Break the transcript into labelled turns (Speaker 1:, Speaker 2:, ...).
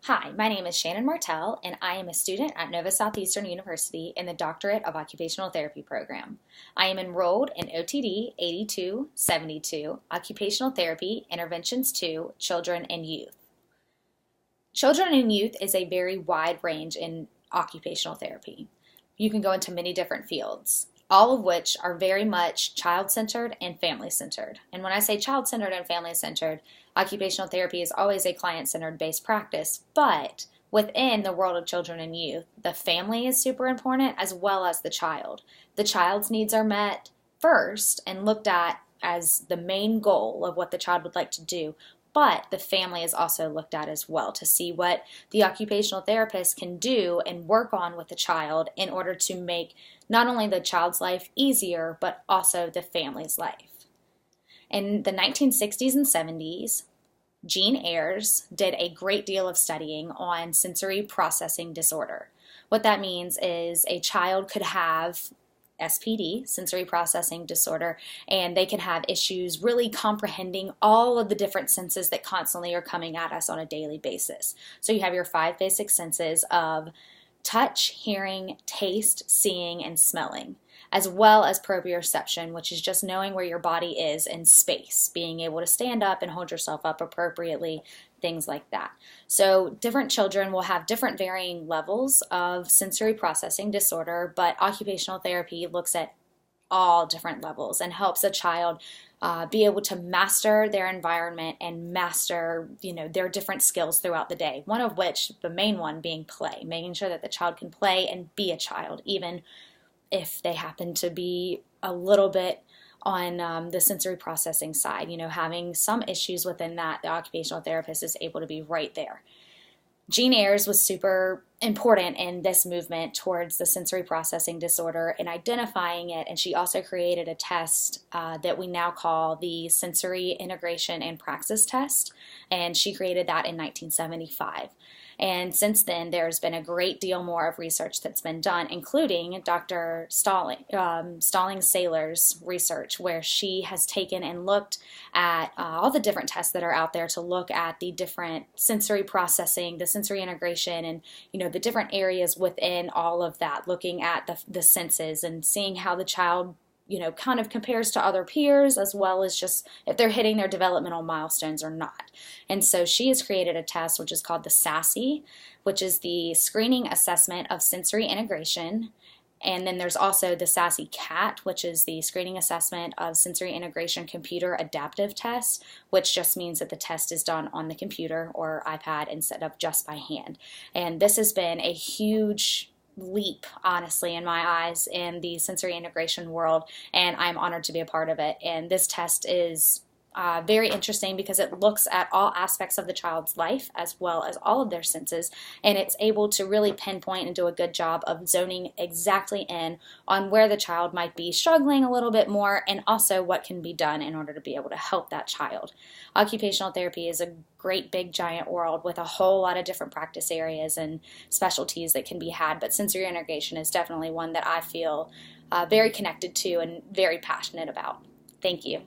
Speaker 1: Hi, my name is Shannon Martell, and I am a student at Nova Southeastern University in the Doctorate of Occupational Therapy program. I am enrolled in OTD 8272, Occupational Therapy Interventions 2, Children and Youth. Children and youth is a very wide range in occupational therapy. You can go into many different fields, all of which are very much child-centered and family-centered. And when I say child-centered and family-centered, occupational therapy is always a client-centered based practice, but within the world of children and youth, the family is super important as well as the child. The child's needs are met first and looked at as the main goal of what the child would like to do, but the family is also looked at as well to see what the occupational therapist can do and work on with the child in order to make not only the child's life easier, but also the family's life. In the 1960s and 70s, Jean Ayres did a great deal of studying on sensory processing disorder. What that means is a child could have SPD, sensory processing disorder, and they can have issues really comprehending all of the different senses that constantly are coming at us on a daily basis. So you have your 5 basic senses of touch, hearing, taste, seeing, and smelling, as well as proprioception, which is just knowing where your body is in space, being able to stand up and hold yourself up appropriately, things like that. So different children will have different varying levels of sensory processing disorder, but occupational therapy looks at all different levels and helps a child be able to master their environment and master, their different skills throughout the day. One of which, the main one, being play, making sure that the child can play and be a child, even if they happen to be a little bit on the sensory processing side, having some issues within that, the occupational therapist is able to be right there. Jean Ayres was super important in this movement towards the sensory processing disorder and identifying it, and she also created a test that we now call the Sensory Integration and Praxis Test, and she created that in 1975. And since then, there's been a great deal more of research that's been done, including Dr. Stalling-Saylor's research, where she has taken and looked at all the different tests that are out there to look at the different sensory processing, the sensory integration, and the different areas within all of that, looking at the senses and seeing how the child kind of compares to other peers, as well as just if they're hitting their developmental milestones or not. And so she has created a test which is called the SASE, which is the Screening Assessment of Sensory Integration. And then there's also the SASE CAT, which is the Screening Assessment of Sensory Integration Computer Adaptive Test, which just means that the test is done on the computer or iPad instead of just by hand. And this has been a huge leap, honestly, in my eyes, in the sensory integration world, and I'm honored to be a part of it. And this test is very interesting because it looks at all aspects of the child's life as well as all of their senses, and it's able to really pinpoint and do a good job of zoning exactly in on where the child might be struggling a little bit more, and also what can be done in order to be able to help that child. Occupational therapy is a great big giant world with a whole lot of different practice areas and specialties that can be had, but sensory integration is definitely one that I feel very connected to and very passionate about. Thank you.